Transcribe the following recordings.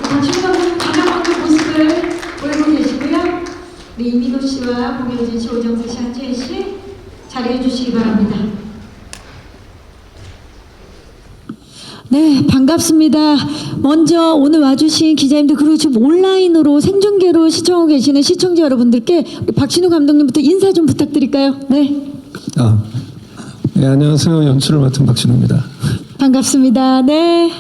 박신우 감독님 가장 먼저 모습을 보이고 계시고요. 우리 이민호 씨와 공효진 씨, 오정세 씨, 한지혜 씨 자리해 주시기 바랍니다. 네, 반갑습니다. 먼저 오늘 와주신 기자님들 그리고 지금 온라인으로 생중계로 시청하고 계시는 시청자 여러분들께 박신우 감독님부터 인사 좀 부탁드릴까요? 네. 네, 안녕하세요. 연출을 맡은 박신우입니다. 반갑습니다. 네.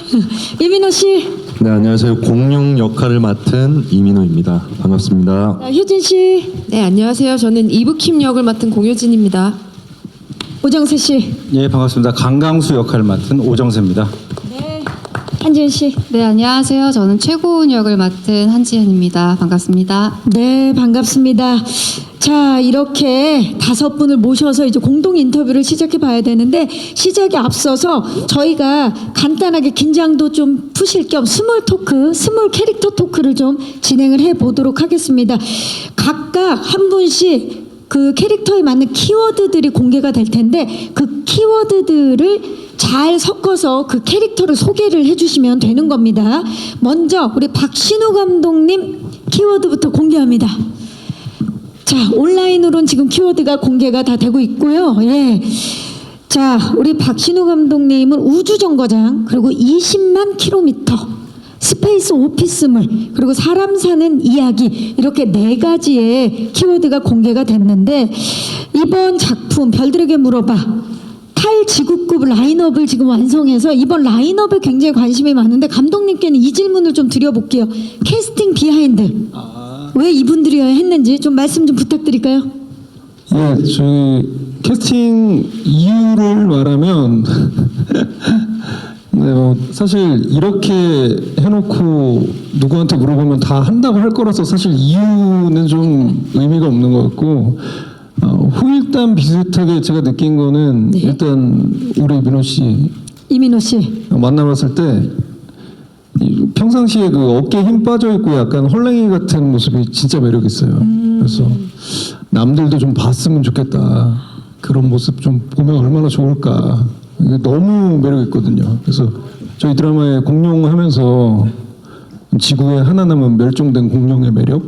이민호 씨. 네, 안녕하세요. 공룡 역할을 맡은 이민호입니다. 반갑습니다. 자, 효진 씨. 네, 안녕하세요. 저는 이브킴 역을 맡은 공효진입니다. 오정세 씨. 예, 반갑습니다. 강강수 역할을 맡은 오정세입니다. 네. 한지혜 씨. 네, 안녕하세요. 저는 최고은 역을 맡은 한지은입니다. 반갑습니다. 네, 반갑습니다. 자, 이렇게 5분을 모셔서 이제 공동 인터뷰를 시작해 봐야 되는데 시작에 앞서서 저희가 간단하게 긴장도 좀 푸실 겸 스몰 캐릭터 토크를 좀 진행을 해 보도록 하겠습니다. 각각 한 분씩 그 캐릭터에 맞는 키워드들이 공개가 될 텐데 그 키워드들을 잘 섞어서 그 캐릭터를 소개를 해주시면 되는 겁니다. 먼저 우리 박신우 감독님 키워드부터 공개합니다. 자, 온라인으로는 지금 키워드가 공개가 다 되고 있고요. 예. 자, 우리 박신우 감독님은 우주정거장, 그리고 20만 킬로미터, 스페이스 오피스물, 그리고 사람 사는 이야기, 이렇게 4가지의 키워드가 공개가 됐는데 이번 작품 별들에게 물어봐 탈지구급 라인업을 지금 완성해서 이번 라인업에 굉장히 관심이 많은데 감독님께는 이 질문을 좀 드려볼게요. 캐스팅 비하인드 왜 이분들이어야 했는지 좀 말씀 좀 부탁드릴까요? 예, 저희 캐스팅 이유를 말하면 네, 뭐 사실 이렇게 해놓고 누구한테 물어보면 다 한다고 할 거라서 사실 이유는 좀 의미가 없는 것 같고 후일담 비슷하게 제가 느낀 거는 네. 일단 우리 민호 씨 이민호 씨. 만나봤을 때 평상시에 그 어깨에 힘 빠져 있고 약간 헐랭이 같은 모습이 진짜 매력 있어요. 그래서 남들도 좀 봤으면 좋겠다. 그런 모습 좀 보면 얼마나 좋을까. 이게 너무 매력 있거든요. 그래서 저희 드라마에 공룡하면서 지구에 하나 남은 멸종된 공룡의 매력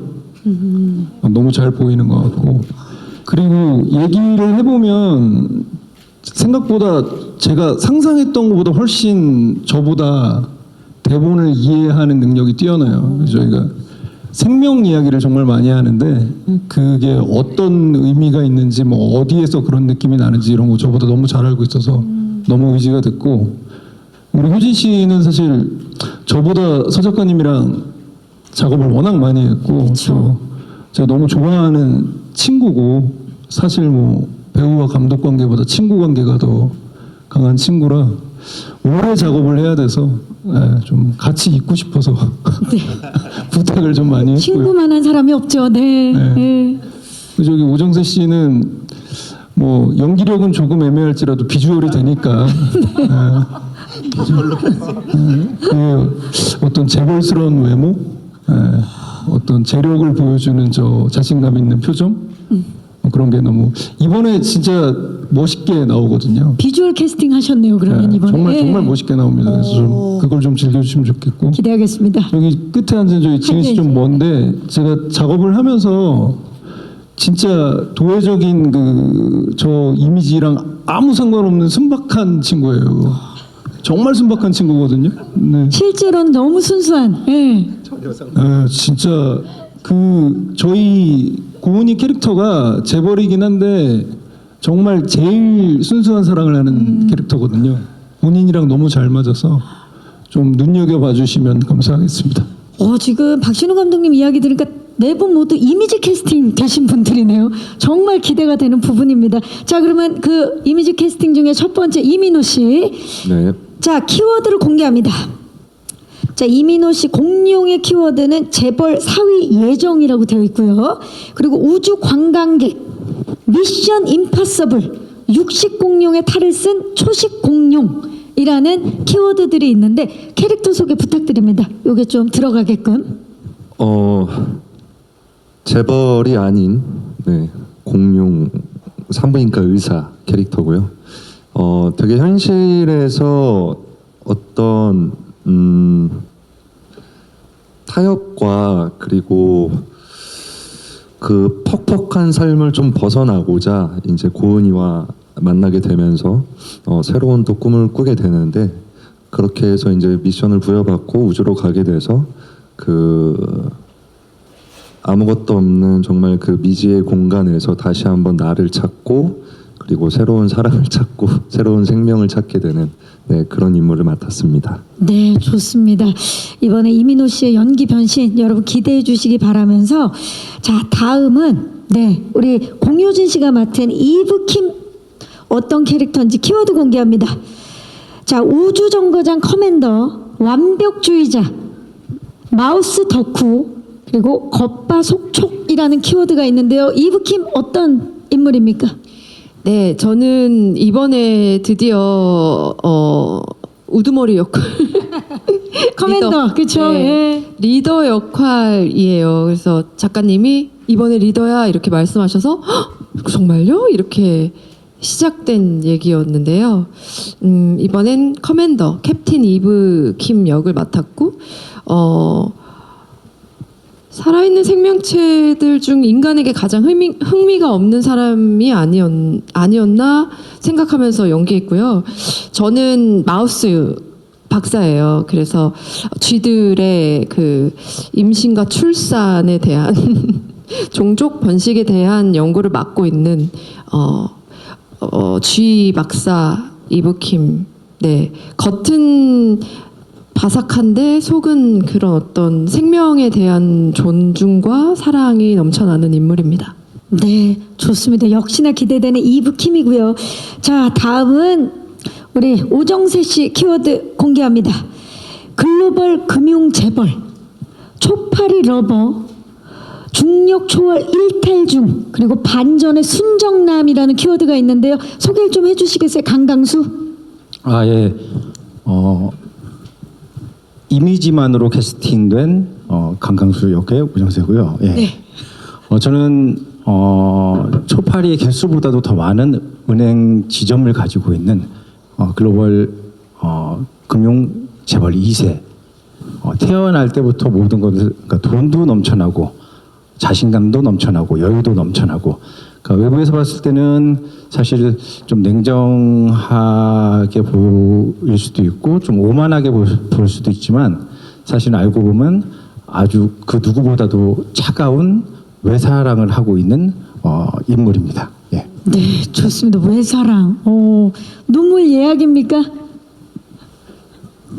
너무 잘 보이는 것 같고 그리고 얘기를 해보면 생각보다 제가 상상했던 것보다 훨씬 저보다 대본을 이해하는 능력이 뛰어나요. 저희가 생명 이야기를 정말 많이 하는데 그게 어떤 의미가 있는지 뭐 어디에서 그런 느낌이 나는지 이런 거 저보다 너무 잘 알고 있어서 너무 의지가 됐고 우리 효진 씨는 사실 저보다 서 작가님이랑 작업을 워낙 많이 했고 또 제가 너무 좋아하는 친구고 사실 뭐 배우와 감독 관계보다 친구 관계가 더 강한 친구라 오래 작업을 해야 돼서 좀 같이 있고 싶어서 네. 부탁을 좀 많이 했고요. 친구만한 사람이 없죠. 네. 네. 네. 저기 오정세 씨는 뭐 연기력은 조금 애매할지라도 비주얼이 되니까 그 어떤 재벌스러운 외모, 어떤 재력을 보여주는 저 자신감 있는 표정 그런 게 너무 이번에 진짜 멋있게 나오거든요. 비주얼 캐스팅 하셨네요. 그러면 이번에. 정말 멋있게 나옵니다. 그래서 좀 그걸 좀 즐겨주시면 좋겠고. 기대하겠습니다. 여기 끝에 앉은 저희 지은 씨 좀 먼데 제가 작업을 하면서 진짜 도회적인 그 저 이미지랑 아무 상관없는 순박한 친구예요. 정말 순박한 친구거든요. 네. 실제로는 너무 순수한. 네. 진짜 그 저희 고은이 캐릭터가 재벌이긴 한데 정말 제일 순수한 사랑을 하는 캐릭터거든요. 본인이랑 너무 잘 맞아서 좀 눈여겨봐 주시면 감사하겠습니다. 지금 박신우 감독님 이야기 들으니까 4분 모두 이미지 캐스팅 되신 분들이네요. 정말 기대가 되는 부분입니다. 자, 그러면 그 이미지 캐스팅 중에 첫 번째 이민호 씨. 네. 자, 키워드를 공개합니다. 자, 이민호 씨 공룡의 키워드는 재벌 사위 예정이라고 되어 있고요. 그리고 우주 관광객, 미션 임파서블, 육식 공룡의 탈을 쓴 초식 공룡이라는 키워드들이 있는데 캐릭터 소개 부탁드립니다. 요게 좀 들어가게끔. 재벌이 아닌 공룡 산부인과 의사 캐릭터고요. 되게 현실에서 어떤 타협과 그리고 그 퍽퍽한 삶을 좀 벗어나고자 이제 고은이와 만나게 되면서 새로운 또 꿈을 꾸게 되는데, 그렇게 해서 이제 미션을 부여받고 우주로 가게 돼서 그 아무것도 없는 정말 그 미지의 공간에서 다시 한번 나를 찾고, 그리고 새로운 사랑을 찾고 새로운 생명을 찾게 되는 그런 임무를 맡았습니다. 네, 좋습니다. 이번에 이민호 씨의 연기 변신 여러분 기대해 주시기 바라면서, 자, 다음은 우리 공효진 씨가 맡은 이브킴 어떤 캐릭터인지 키워드 공개합니다. 자, 우주정거장 커맨더, 완벽주의자, 마우스 덕후, 그리고 겉바속촉이라는 키워드가 있는데요. 이브킴 어떤 인물입니까? 네, 저는 이번에 드디어 우두머리 역할 커맨더, 그렇죠? 예. 리더 역할이에요. 그래서 작가님이 이번에 리더야 이렇게 말씀하셔서 "헉, 정말요? 이렇게 시작된 얘기였는데요. 이번엔 커맨더 캡틴 이브 킴 역을 맡았고, 살아있는 생명체들 중 인간에게 가장 흥미가 없는 사람이 아니었나 생각하면서 연기했고요. 저는 마우스 박사예요. 그래서 쥐들의 그 임신과 출산에 대한 종족 번식에 대한 연구를 맡고 있는 쥐 박사 이브킴. 네, 겉은 바삭한데 속은 그런 어떤 생명에 대한 존중과 사랑이 넘쳐나는 인물입니다. 네, 좋습니다. 역시나 기대되는 이브킴이고요. 자, 다음은 우리 오정세 씨 키워드 공개합니다. 글로벌 금융 재벌, 초파리 러버, 중력 초월 일탈 중, 그리고 반전의 순정남이라는 키워드가 있는데요. 소개를 좀 해주시겠어요, 강강수? 아, 예. 이미지만으로 캐스팅된 강강수 역의 오정세고요. 예. 네. 저는 초파리의 개수보다도 더 많은 은행 지점을 가지고 있는 글로벌 금융 재벌 2세. 태어날 때부터 모든 것을, 그러니까 돈도 넘쳐나고 자신감도 넘쳐나고 여유도 넘쳐나고, 그러니까 외부에서 봤을 때는 사실 좀 냉정하게 보일 수도 있고 좀 오만하게 볼 수도 있지만, 사실 알고 보면 아주 그 누구보다도 차가운 외사랑을 하고 있는 인물입니다. 예. 네, 좋습니다. 외사랑. 눈물 예약입니까?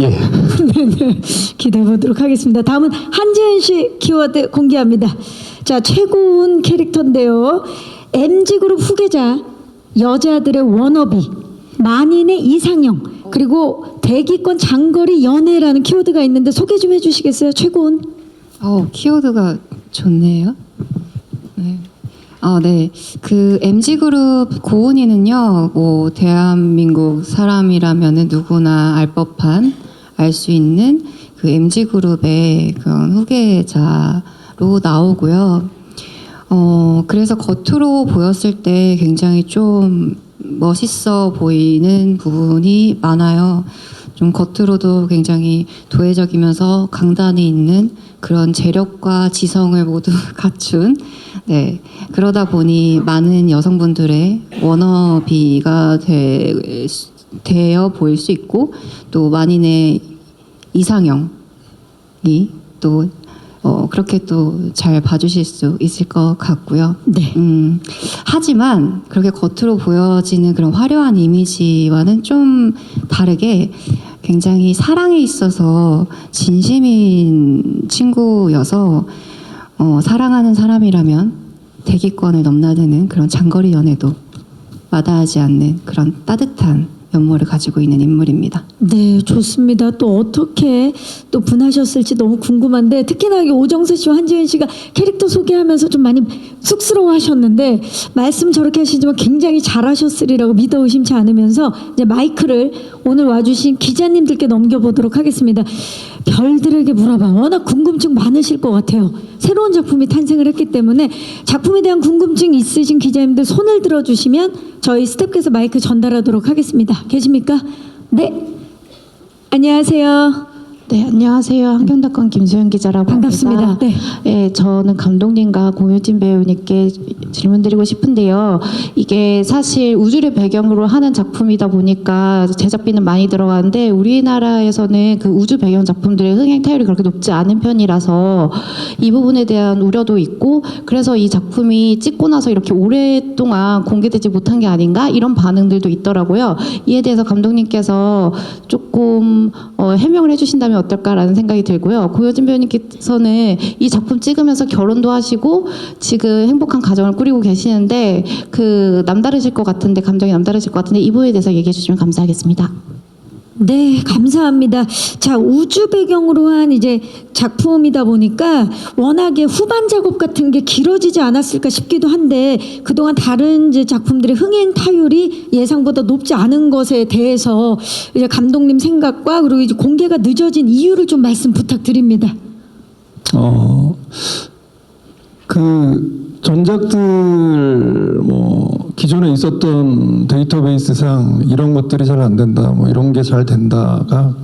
예. 네네, 기대해 보도록 하겠습니다. 다음은 한지은 씨 키워드 공개합니다. 자, 최고운 캐릭터인데요. MZ그룹 후계자, 여자들의 워너비, 만인의 이상형, 그리고 대기권 장거리 연애라는 키워드가 있는데 소개 좀 해주시겠어요, 최고운? 키워드가 좋네요. 네. 네. 그 MZ그룹 고은이는요, 뭐 대한민국 사람이라면은 누구나 알 법한, 알 수 있는 그 MZ그룹의 그런 후계자로 나오고요. 그래서 겉으로 보였을 때 굉장히 좀 멋있어 보이는 부분이 많아요. 좀 겉으로도 굉장히 도회적이면서 강단이 있는 그런 재력과 지성을 모두 갖춘, 네, 그러다 보니 많은 여성분들의 워너비가 되어 보일 수 있고, 또 만인의 이상형이 또 그렇게 또 잘 봐주실 수 있을 것 같고요. 네. 하지만 그렇게 겉으로 보여지는 그런 화려한 이미지와는 좀 다르게 굉장히 사랑에 있어서 진심인 친구여서 사랑하는 사람이라면 대기권을 넘나드는 그런 장거리 연애도 마다하지 않는 그런 따뜻한 면모를 가지고 있는 인물입니다. 네, 좋습니다. 또 어떻게 또 분하셨을지 너무 궁금한데, 특히나 오정세 씨와 한지은 씨가 캐릭터 소개하면서 좀 많이 쑥스러워하셨는데, 말씀 저렇게 하시지만 굉장히 잘하셨으리라고 믿어 의심치 않으면서 이제 마이크를 오늘 와주신 기자님들께 넘겨보도록 하겠습니다. 별들에게 물어봐. 워낙 궁금증 많으실 것 같아요. 새로운 작품이 탄생을 했기 때문에 작품에 대한 궁금증 있으신 기자님들 손을 들어주시면 저희 스태프께서 마이크 전달하도록 하겠습니다. 계십니까? 네. 안녕하세요. 네, 안녕하세요. 한경닷컴 김소연 기자라고 반갑습니다. 합니다. 네. 네, 저는 감독님과 공효진 배우님께 질문드리고 싶은데요. 이게 사실 우주를 배경으로 하는 작품이다 보니까 제작비는 많이 들어가는데 우리나라에서는 그 우주 배경 작품들의 흥행 타율이 그렇게 높지 않은 편이라서 이 부분에 대한 우려도 있고 그래서 이 작품이 찍고 나서 이렇게 오랫동안 공개되지 못한 게 아닌가 이런 반응들도 있더라고요. 이에 대해서 감독님께서 조금 해명을 해주신다면 어떨까라는 생각이 들고요. 고효진 배우님께서는 이 작품 찍으면서 결혼도 하시고 지금 행복한 가정을 꾸리고 계시는데 그 남다르실 것 같은데 감정이 남다르실 것 같은데 이 부분에 대해서 얘기해 주시면 감사하겠습니다. 네, 감사합니다. 자, 우주 배경으로 한 이제 작품이다 보니까 워낙에 후반 작업 같은 게 길어지지 않았을까 싶기도 한데 그동안 다른 이제 작품들의 흥행 타율이 예상보다 높지 않은 것에 대해서 이제 감독님 생각과 그리고 이제 공개가 늦어진 이유를 좀 말씀 부탁드립니다. 그 전작들 뭐 기존에 있었던 데이터베이스상 이런 것들이 잘 안 된다, 뭐 이런 게 잘 된다가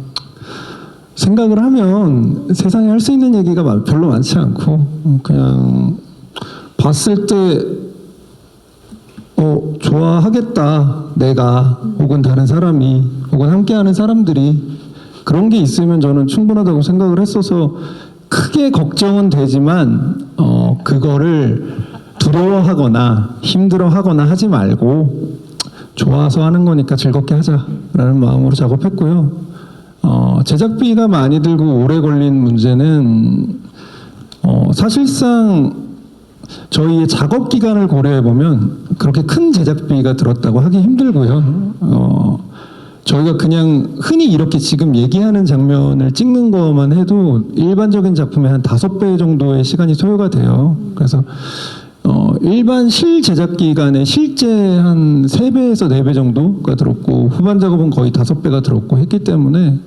생각을 하면 세상에 할 수 있는 얘기가 별로 많지 않고 그냥 봤을 때 좋아하겠다 내가 혹은 다른 사람이 혹은 함께하는 사람들이 그런 게 있으면 저는 충분하다고 생각을 했어서 크게 걱정은 되지만 그거를 두려워하거나 힘들어하거나 하지 말고 좋아서 하는 거니까 즐겁게 하자라는 마음으로 작업했고요. 제작비가 많이 들고 오래 걸린 문제는 사실상 저희의 작업 기간을 고려해 보면 그렇게 큰 제작비가 들었다고 하기 힘들고요. 저희가 그냥 흔히 이렇게 지금 얘기하는 장면을 찍는 것만 해도 일반적인 작품의 한 5배 정도의 시간이 소요가 돼요. 그래서 일반 실 제작 기간에 실제 한 3배에서 4배 정도가 들었고 후반 작업은 거의 5배가 들었고 했기 때문에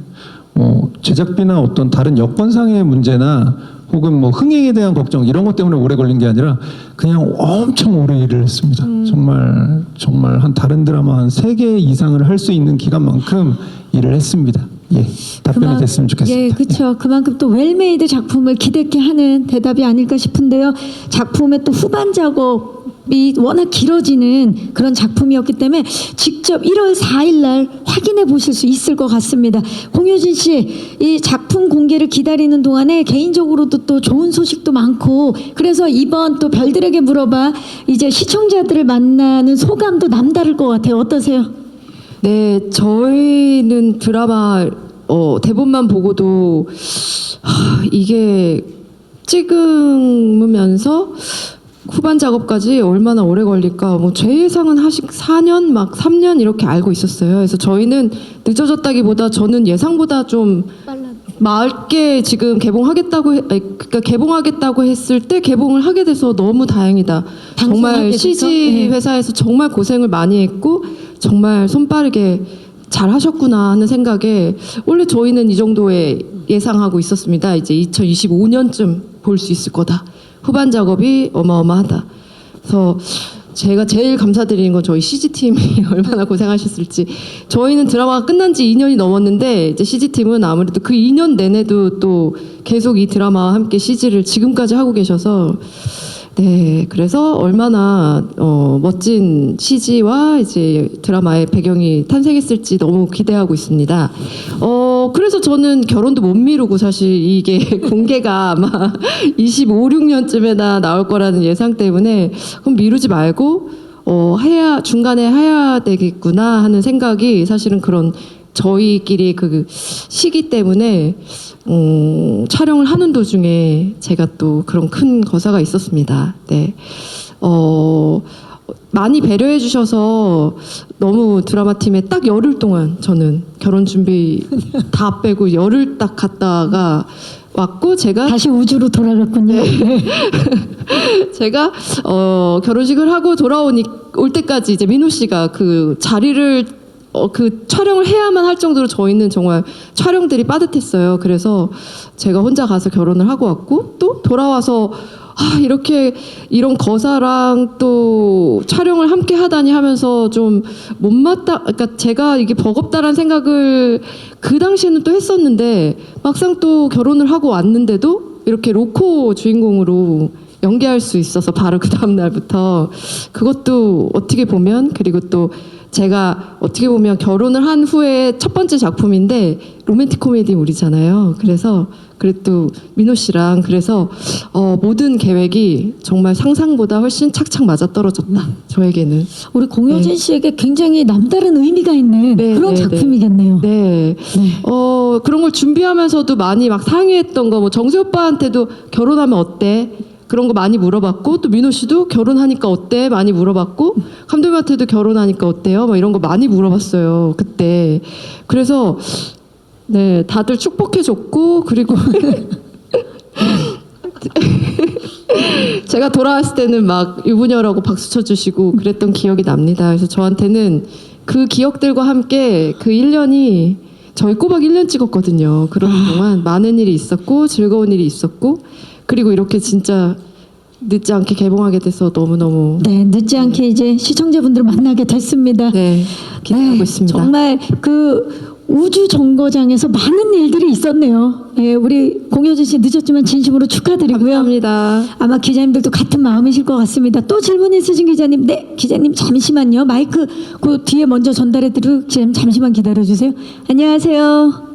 제작비나 어떤 다른 여건상의 문제나 혹은 뭐 흥행에 대한 걱정 이런 것 때문에 오래 걸린 게 아니라 그냥 엄청 오래 일을 했습니다. 정말 한 다른 드라마 한 3개 이상을 할 수 있는 기간만큼 일을 했습니다. 예, 답변이 됐으면 좋겠습니다. 예, 그렇죠. 그만큼 또 웰메이드 작품을 기대케 하는 대답이 아닐까 싶은데요. 작품의 또 후반 작업이 워낙 길어지는 그런 작품이었기 때문에 직접 1월 4일 날 확인해 보실 수 있을 것 같습니다. 공효진 씨, 이 작품 공개를 기다리는 동안에 개인적으로도 또 좋은 소식도 많고 그래서 이번 또 별들에게 물어봐 이제 시청자들을 만나는 소감도 남다를 것 같아요. 어떠세요? 네, 저희는 드라마 대본만 보고도 이게 찍으면서 후반 작업까지 얼마나 오래 걸릴까 뭐 제 예상은 4년 막 3년 이렇게 알고 있었어요. 그래서 저희는 늦어졌다기보다 저는 예상보다 좀 맑게 지금 그러니까 개봉하겠다고 했을 때 개봉을 하게 돼서 너무 다행이다. 정말 방송하게 돼서? CG 회사에서 정말 고생을 많이 했고 정말 손빠르게 잘 하셨구나 하는 생각에 원래 저희는 이 정도의 예상하고 있었습니다. 이제 2025년쯤 볼 수 있을 거다. 후반 작업이 어마어마하다. 그래서 제가 제일 감사드리는 건 저희 CG팀이 얼마나 고생하셨을지. 저희는 드라마가 끝난 지 2년이 넘었는데 이제 CG팀은 아무래도 그 2년 내내도 또 계속 이 드라마와 함께 CG를 지금까지 하고 계셔서 네, 그래서 얼마나 멋진 CG와 이제 드라마의 배경이 탄생했을지 너무 기대하고 있습니다. 그래서 저는 결혼도 못 미루고 사실 이게 공개가 아마 25, 6년쯤에나 나올 거라는 예상 때문에 그럼 미루지 말고 중간에 해야 되겠구나 하는 생각이 사실은 그런 저희끼리 그 시기 때문에 촬영을 하는 도중에 제가 또 그런 큰 거사가 있었습니다. 네. 많이 배려해 주셔서 너무 드라마 팀에 딱 열흘 동안 저는 결혼 준비 다 빼고 열흘 딱 갔다가 왔고 제가 다시 우주로 돌아갔군요. 제가 결혼식을 하고 올 때까지 이제 민호 씨가 그 자리를 그 촬영을 해야만 할 정도로 저희는 정말 촬영들이 빠듯했어요. 그래서 제가 혼자 가서 결혼을 하고 왔고 또 돌아와서 이렇게 이런 거사랑 또 촬영을 함께 하다니 하면서 좀 못마땅, 그러니까 제가 이게 버겁다라는 생각을 그 당시에는 또 했었는데 막상 또 결혼을 하고 왔는데도 이렇게 로코 주인공으로 연기할 수 있어서 바로 그 다음 날부터 그것도 어떻게 보면, 그리고 또 제가 어떻게 보면 결혼을 한 후에 첫 번째 작품인데 로맨틱 코미디물이잖아요. 그래서 그래도 민호 씨랑 그래서 모든 계획이 정말 상상보다 훨씬 착착 맞아떨어졌다. 저에게는. 우리 공효진 씨에게 굉장히 남다른 의미가 있는 네, 그런 네, 작품이겠네요. 네. 그런 걸 준비하면서도 많이 막 상의했던 거, 뭐 정수 오빠한테도 결혼하면 어때? 그런 거 많이 물어봤고, 또 민호 씨도 결혼하니까 어때? 많이 물어봤고, 감독님한테도 결혼하니까 어때요? 막 이런 거 많이 물어봤어요, 그때. 그래서 네, 다들 축복해줬고, 그리고 제가 돌아왔을 때는 막 유부녀라고 박수 쳐주시고 그랬던 기억이 납니다. 그래서 저한테는 그 기억들과 함께 그 1년이 저희 꼬박 1년 찍었거든요. 그런 동안 많은 일이 있었고 즐거운 일이 있었고, 그리고 이렇게 진짜 늦지 않게 개봉하게 돼서 너무너무 네, 늦지 않게 이제 시청자분들을 만나게 됐습니다. 네, 기대하고 있습니다. 정말 그 우주 정거장에서 많은 일들이 있었네요. 예, 우리 공효진 씨 늦었지만 진심으로 축하드리고요. 감사합니다. 아마 기자님들도 같은 마음이실 것 같습니다. 또 질문 있으신 기자님, 네, 기자님 잠시만요. 마이크 그 뒤에 먼저 전달해드리고 기자님 잠시만 기다려주세요. 안녕하세요.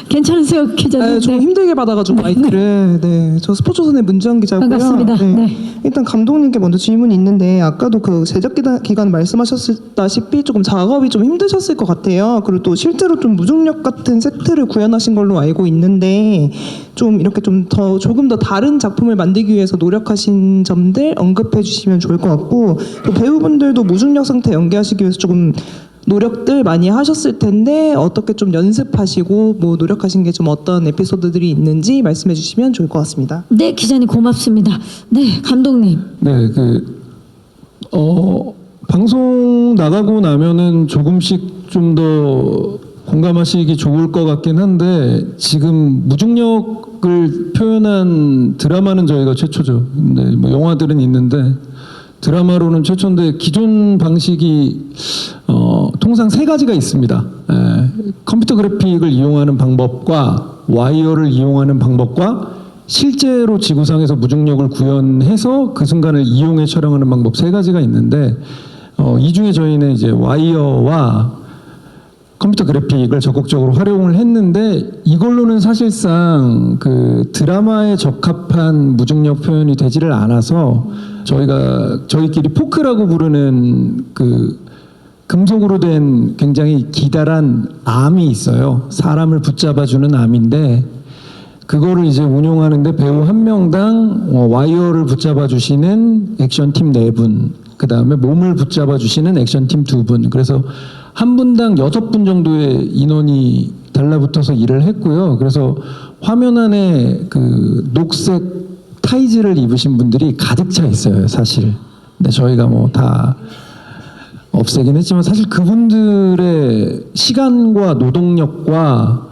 괜찮으세요, 기자님? 네, 좀 힘들게 받아가지고 마이크를. 네, 저 스포츠선의 문지영 기자고요. 반갑습니다. 네. 일단 감독님께 먼저 질문이 있는데 아까도 그 제작 기간 말씀하셨다시피 조금 작업이 좀 힘드셨을 것 같아요. 그리고 또 실제로 좀 무중력 같은 세트를 구현하신 걸로 알고 있는데 좀 이렇게 조금 더 다른 작품을 만들기 위해서 노력하신 점들 언급해 주시면 좋을 것 같고, 또 배우분들도 무중력 상태 연기하시기 위해서 조금 노력들 많이 하셨을 텐데 어떻게 좀 연습하시고 뭐 노력하신 게 좀 어떤 에피소드들이 있는지 말씀해 주시면 좋을 것 같습니다. 네, 기자님 고맙습니다. 네, 감독님. 네, 방송 나가고 나면은 조금씩 좀 더 공감하시기 좋을 것 같긴 한데, 지금 무중력을 표현한 드라마는 저희가 최초죠. 근데 뭐 영화들은 있는데 드라마로는 최초인데, 기존 방식이 통상 세 가지가 있습니다. 컴퓨터 그래픽을 이용하는 방법과 와이어를 이용하는 방법과 실제로 지구상에서 무중력을 구현해서 그 순간을 이용해 촬영하는 방법, 세 가지가 있는데 이 중에 저희는 이제 와이어와 컴퓨터 그래픽을 적극적으로 활용을 했는데, 이걸로는 사실상 그 드라마에 적합한 무중력 표현이 되지를 않아서 저희끼리 포크라고 부르는 그 금속으로 된 굉장히 기다란 암이 있어요. 사람을 붙잡아주는 암인데, 그거를 이제 운용하는데 배우 한 명당 와이어를 붙잡아주시는 액션팀 4분, 그 다음에 몸을 붙잡아주시는 액션팀 2분, 그래서 한 분당 6분 정도의 인원이 달라붙어서 일을 했고요. 그래서 화면 안에 그 녹색 타이즈를 입으신 분들이 가득 차 있어요, 사실. 근데 저희가 뭐 다 없애긴 했지만 사실 그분들의 시간과 노동력과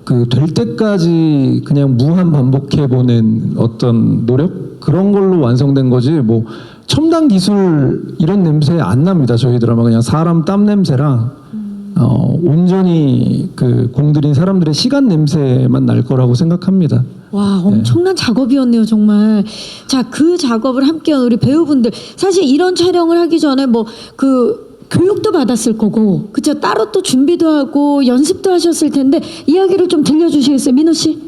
그 될 때까지 그냥 무한 반복해 보낸 어떤 노력, 그런 걸로 완성된 거지, 뭐 첨단 기술 이런 냄새 안 납니다. 저희 드라마 그냥 사람 땀 냄새랑 온전히 그 공들인 사람들의 시간 냄새만 날 거라고 생각합니다. 와, 엄청난 작업이었네요, 정말. 자, 그 작업을 함께한 우리 배우분들, 사실 이런 촬영을 하기 전에 뭐 그 교육도 받았을 거고, 그쵸? 따로 또 준비도 하고 연습도 하셨을 텐데 이야기를 좀 들려주시겠어요, 민호 씨?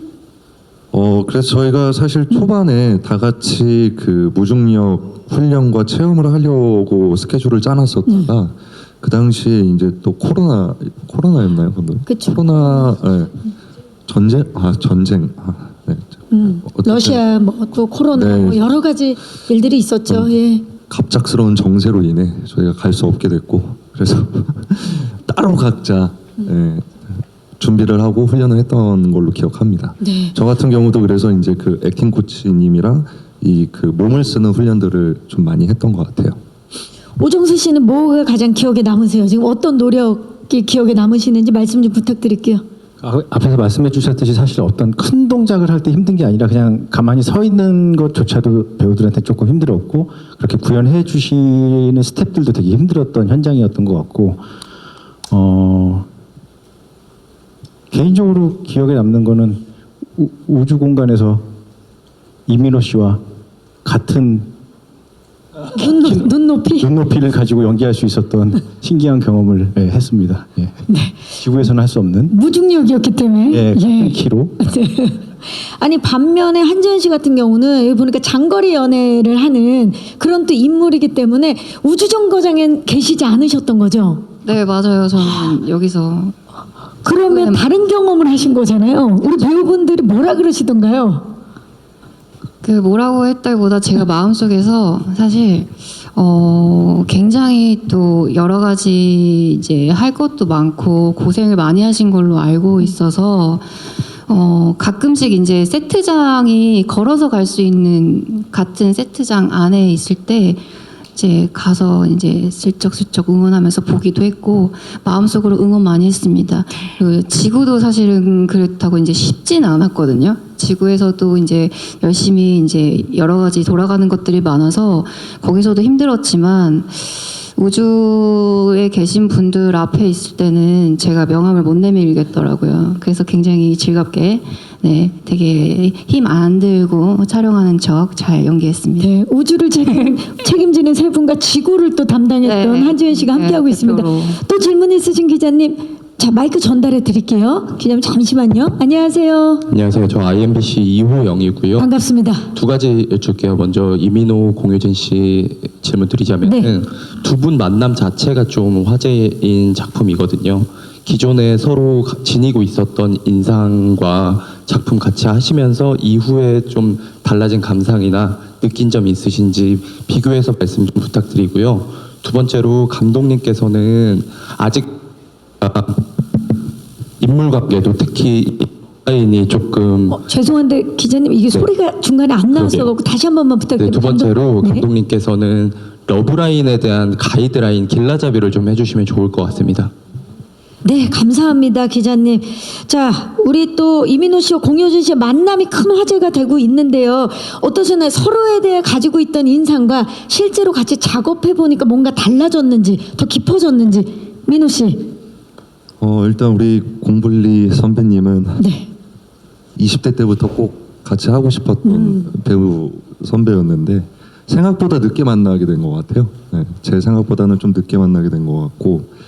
그래서 저희가 사실 초반에 다 같이 그 무중력 훈련과 체험을 하려고 스케줄을 짜놨었다가 그 당시에 이제 또 코로나였나요, 근데? 그쵸. 코로나 전쟁 네. 어쨌든 러시아 뭐 또 코로나 네. 뭐 여러 가지 일들이 있었죠. 예. 갑작스러운 정세로 인해 저희가 갈 수 없게 됐고, 그래서 따로 각자 준비를 하고 훈련을 했던 걸로 기억합니다. 네. 저 같은 경우도 그래서 이제 그 액팅 코치님이랑 이 그 몸을 쓰는 훈련들을 좀 많이 했던 것 같아요. 오정수 씨는 뭐가 가장 기억에 남으세요? 지금 어떤 노력이 기억에 남으시는지 말씀 좀 부탁드릴게요. 앞에서 말씀해 주셨듯이 사실 어떤 큰 동작을 할 때 힘든 게 아니라 그냥 가만히 서 있는 것조차도 배우들한테 조금 힘들었고 그렇게 구현해 주시는 스태프들도 되게 힘들었던 현장이었던 것 같고 개인적으로 기억에 남는 거는 우주 공간에서 이민호 씨와 같은 눈높이를 가지고 연기할 수 있었던 신기한 경험을 했습니다. 예. 지구에서는 할 수 없는 무중력이었기 때문에. 같은 키로. 아니 반면에 한지연 씨 같은 경우는 여기 보니까 장거리 연애를 하는 그런 또 인물이기 때문에 우주정거장엔 계시지 않으셨던 거죠? 네, 맞아요. 저는 여기서 그러면 다른 경험을 하신 거잖아요. 우리 배우분들이 뭐라 그러시던가요? 그 뭐라고 했다기보다 제가 마음속에서 사실 굉장히 또 여러 가지 이제 할 것도 많고 고생을 많이 하신 걸로 알고 있어서 가끔씩 이제 세트장이 걸어서 갈 수 있는 같은 세트장 안에 있을 때 이제 가서 이제 슬쩍슬쩍 응원하면서 보기도 했고 마음속으로 응원 많이 했습니다. 그 지구도 사실은 그렇다고 이제 쉽진 않았거든요. 지구에서도 이제 열심히 이제 여러 가지 돌아가는 것들이 많아서 거기서도 힘들었지만 우주에 계신 분들 앞에 있을 때는 제가 명함을 못 내밀겠더라고요. 그래서 굉장히 즐겁게 되게 힘 안 들고 촬영하는 척 잘 연기했습니다. 네, 우주를 책임지는 세 분과 지구를 또 담당했던 네. 한지연 씨가 함께하고 네, 있습니다. 대표로. 또 질문 있으신 기자님, 자 마이크 전달해 드릴게요. 기자님 잠시만요. 안녕하세요. 안녕하세요. 저 IMBC 이호영이고요. 반갑습니다. 두 가지 여쭐게요. 먼저 이민호, 공효진 씨 질문 드리자면 네. 두 분 만남 자체가 좀 화제인 작품이거든요. 기존에 서로 지니고 있었던 인상과 작품 같이 하시면서 이후에 좀 달라진 감상이나 느낀 점이 있으신지 비교해서 말씀 좀 부탁드리고요. 두 번째로 감독님께서는 아직 인물관계도 특히 라인이 조금 죄송한데 기자님 이게 소리가 중간에 안 나왔어갖고 다시 한 번만 네, 부탁드립니다. 두 번째로 네. 감독님께서는 러브라인에 대한 가이드라인 길라잡이를 좀 해주시면 좋을 것 같습니다. 네, 감사합니다, 기자님. 자, 우리 또 이민호 씨와 공효진 씨의 만남이 큰 화제가 되고 있는데요. 어떠셨나요? 서로에 대해 가지고 있던 인상과 실제로 같이 작업해 보니까 뭔가 달라졌는지, 더 깊어졌는지, 민호 씨. 일단 우리 공블리 선배님은 네. 20대 때부터 꼭 같이 하고 싶었던 배우 선배였는데 생각보다 늦게 만나게 된 것 같아요. 네, 제 생각보다는 좀 늦게 만나게 된 것 같고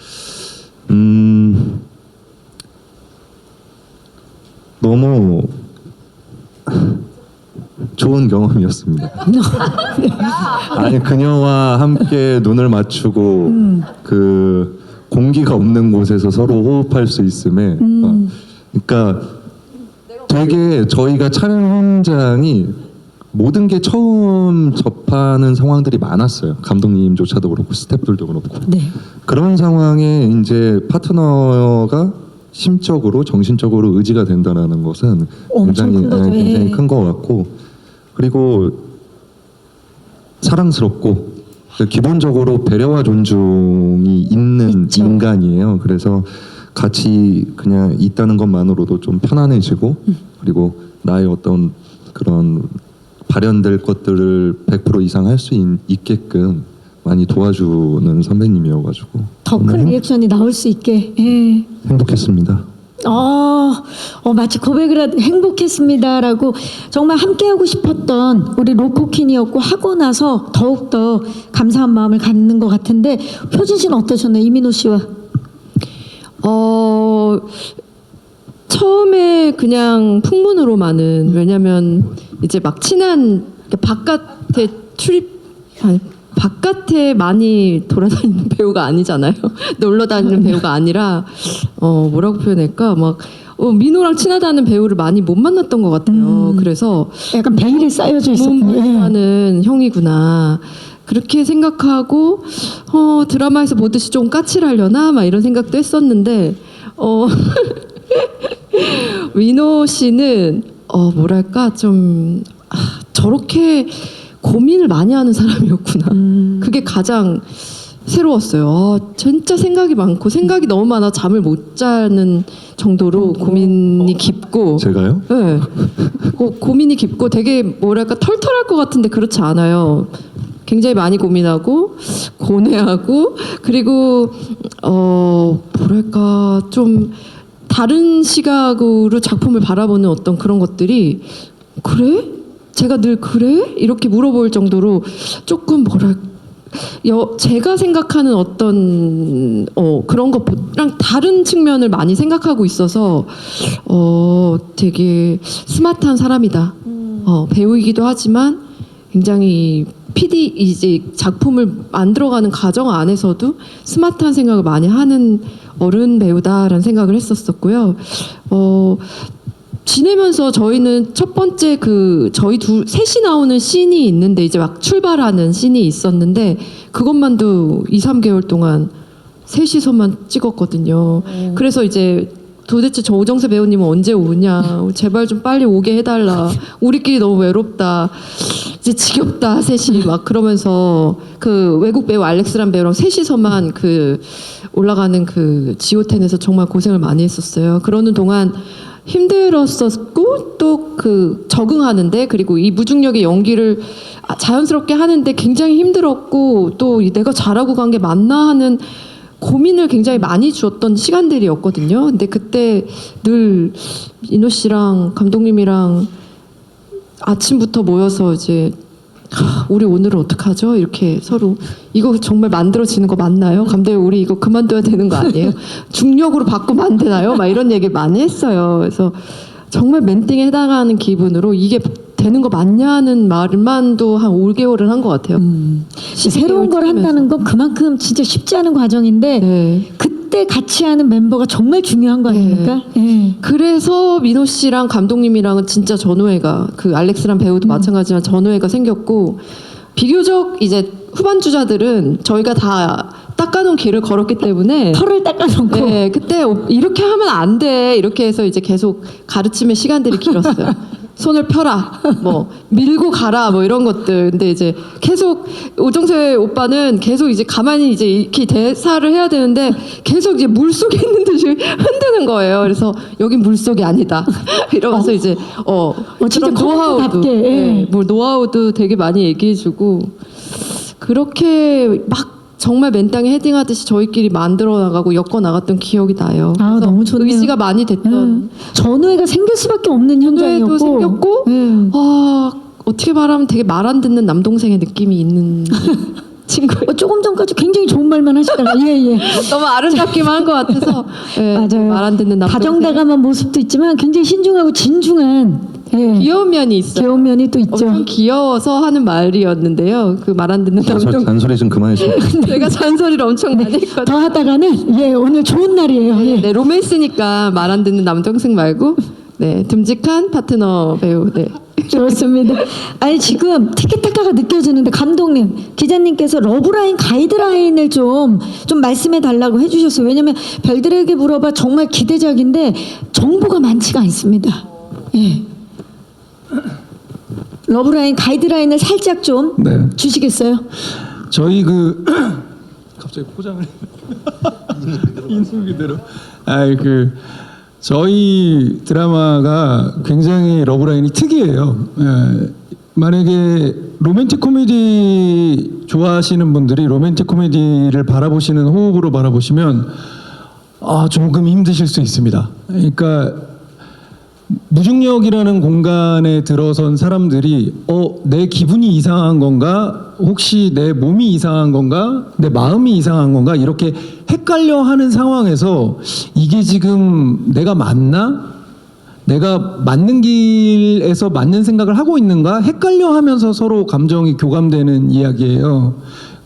너무 좋은 경험이었습니다. 아니 그녀와 함께 눈을 맞추고 그 공기가 없는 곳에서 서로 호흡할 수 있음에 그러니까 되게 저희가 촬영 현장이 모든 게 처음 접하는 상황들이 많았어요. 감독님조차도 그렇고 스태프들도 그렇고. 네. 그런 상황에 이제 파트너가 심적으로 정신적으로 의지가 된다는 것은 엄청 큰 거죠. 굉장히 예. 큰 것 같고 그리고 사랑스럽고 기본적으로 배려와 존중이 있는 있죠. 인간이에요. 그래서 같이 그냥 있다는 것만으로도 좀 편안해지고 그리고 나의 어떤 그런 발현될 것들을 100% 이상 할 수 있게끔 많이 도와주는 선배님이어가지고 더 큰 리액션이 나올 수 있게. 예. 행복했습니다. 마치 고백을 행복했습니다라고 정말 함께하고 싶었던 우리 로코퀸이었고 하고 나서 더욱더 감사한 마음을 갖는 것 같은데 효진 씨는 어떠셨나요? 이민호 씨와. 처음에 그냥 풍문으로만은 왜냐면 이제 막 친한 바깥에 바깥에 많이 돌아다니는 배우가 아니잖아요. 놀러 다니는 배우가 아니라 뭐라고 표현할까 막 민호랑 친하다는 배우를 많이 못 만났던 것 같아요. 그래서 약간 베일에 쌓여져 몸 있었군요. 불편한 형이구나. 그렇게 생각하고 드라마에서 보듯이 좀 까칠하려나 막 이런 생각도 했었는데 민호 씨는 뭐랄까 좀 저렇게 고민을 많이 하는 사람이었구나. 그게 가장 새로웠어요. 진짜 생각이 많고 생각이 너무 많아 잠을 못 자는 정도로 고민이 깊고. 제가요? 네. 고민이 깊고 되게 뭐랄까 털털할 것 같은데 그렇지 않아요. 굉장히 많이 고민하고 고뇌하고 그리고 뭐랄까 좀 다른 시각으로 작품을 바라보는 어떤 그런 것들이 그래? 제가 늘 그래? 이렇게 물어볼 정도로 조금 뭐랄까 제가 생각하는 어떤 그런 것랑 다른 측면을 많이 생각하고 있어서 되게 스마트한 사람이다. 배우이기도 하지만 굉장히 PD 이제 작품을 만들어가는 과정 안에서도 스마트한 생각을 많이 하는 어른 배우다라는 생각을 했었었고요. 지내면서 저희는 첫 번째 저희 셋이 나오는 씬이 있는데 이제 막 출발하는 씬이 있었는데 그것만도 2-3개월 동안 셋이서만 찍었거든요. 그래서 이제 도대체 저 오정세 배우님은 언제 오냐? 제발 좀 빨리 오게 해달라. 우리끼리 너무 외롭다. 이제 지겹다 셋이 막 그러면서 그 외국 배우 알렉스란 배우랑 셋이서만 올라가는 지오텐에서 정말 고생을 많이 했었어요. 그러는 동안 힘들었었고 또 적응하는데 그리고 이 무중력의 연기를 자연스럽게 하는데 굉장히 힘들었고 또 내가 잘하고 간 게 맞나 하는 고민을 굉장히 많이 주었던 시간들이었거든요. 근데 그때 늘 인호 씨랑 감독님이랑 아침부터 모여서 이제 우리 오늘은 어떡하죠? 이렇게 서로 이거 정말 만들어지는 거 맞나요? 감독님 우리 이거 그만둬야 되는 거 아니에요? 중력으로 바꾸면 안 되나요? 막 이런 얘기 많이 했어요. 그래서 정말 멘팅에 해당하는 기분으로 이게 되는 거 맞냐는 말만도 한 5개월은 한 것 같아요. 새로운 걸 한다는 건 그만큼 진짜 쉽지 않은 과정인데 네. 그때 같이 하는 멤버가 정말 중요한 거 아닙니까? 네. 그래서 민호 씨랑 감독님이랑은 진짜 전우회가 알렉스란 배우도 마찬가지지만 전우회가 생겼고 비교적 이제 후반 주자들은 저희가 다 닦아놓은 길을 걸었기 때문에 털을 닦아놓고 네, 그때 이렇게 하면 안 돼 이렇게 해서 이제 계속 가르침의 시간들이 길었어요. 손을 펴라, 뭐 밀고 가라, 뭐 이런 것들. 근데 이제 계속 오정세 오빠는 계속 이제 가만히 이제 이렇게 대사를 해야 되는데 계속 이제 물 속에 있는 듯이 흔드는 거예요. 그래서 여긴 물 속이 아니다. 이러면서 이제 진짜 그런 노하우도, 컴퓨터답게, 네, 뭐 노하우도 되게 많이 얘기해주고 그렇게 막. 정말 맨땅에 헤딩하듯이 저희끼리 만들어 나가고 엮어 나갔던 기억이 나요. 아, 그래서 너무 좋네요. 의지가 많이 됐던. 전우회가 생길 수밖에 없는 현장이었고 생겼고, 어떻게 말하면 되게 말 안 듣는 남동생의 느낌이 있는 친구예요. 조금 전까지 굉장히 좋은 말만 하시다가 예. 너무 아름답기만 한 것 같아서 맞아요. 말 안 듣는 남동생. 다정다감한 모습도 있지만 굉장히 신중하고 진중한 귀여운 면이 있어요. 귀여운 면이 또 있죠. 엄청 귀여워서 하는 말이었는데요. 말 안 듣는 남동. 잔소리 좀 그만해주세요. 제가 잔소리를 엄청 많이 했거든요. 더 하다가는 오늘 좋은 날이에요. 예. 네, 로맨스니까 말 안 듣는 남동생 말고 듬직한 파트너 배우. 네. 좋습니다. 아니 지금 티키타카가 느껴지는데 감독님, 기자님께서 러브라인 가이드라인을 좀 말씀해 달라고 해주셨어요. 왜냐면 별들에게 물어봐 정말 기대작인데 정보가 많지가 않습니다. 예. 러브라인 가이드라인을 살짝 좀 네. 주시겠어요? 저희 갑자기 포장을 있는 그대로. 저희 드라마가 굉장히 러브라인이 특이해요. 만약에 로맨틱 코미디 좋아하시는 분들이 로맨틱 코미디를 바라보시는 호흡으로 바라보시면 조금 힘드실 수 있습니다. 그러니까 무중력이라는 공간에 들어선 사람들이 내 기분이 이상한 건가? 혹시 내 몸이 이상한 건가? 내 마음이 이상한 건가? 이렇게 헷갈려 하는 상황에서 이게 지금 내가 맞나? 내가 맞는 길에서 맞는 생각을 하고 있는가? 헷갈려 하면서 서로 감정이 교감되는 이야기예요.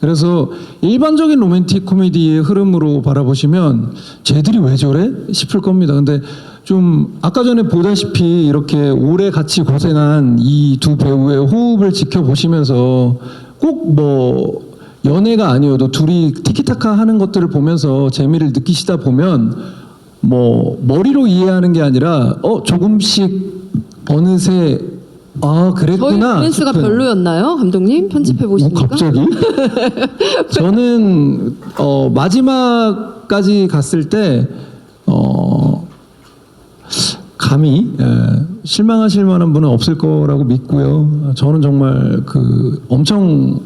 그래서 일반적인 로맨틱 코미디의 흐름으로 바라보시면 쟤들이 왜 저래? 싶을 겁니다. 근데 좀 아까 전에 보다시피 이렇게 오래 같이 고생한 이 두 배우의 호흡을 지켜보시면서 꼭 연애가 아니어도 둘이 티키타카 하는 것들을 보면서 재미를 느끼시다 보면 머리로 이해하는 게 아니라 조금씩 어느새 아 저희 그랬구나. 로맨스가 싶은. 별로였나요, 감독님? 편집해 보시니까. 갑자기? 저는 마지막까지 갔을 때 감히 실망하실 만한 분은 없을 거라고 믿고요. 저는 정말 그 엄청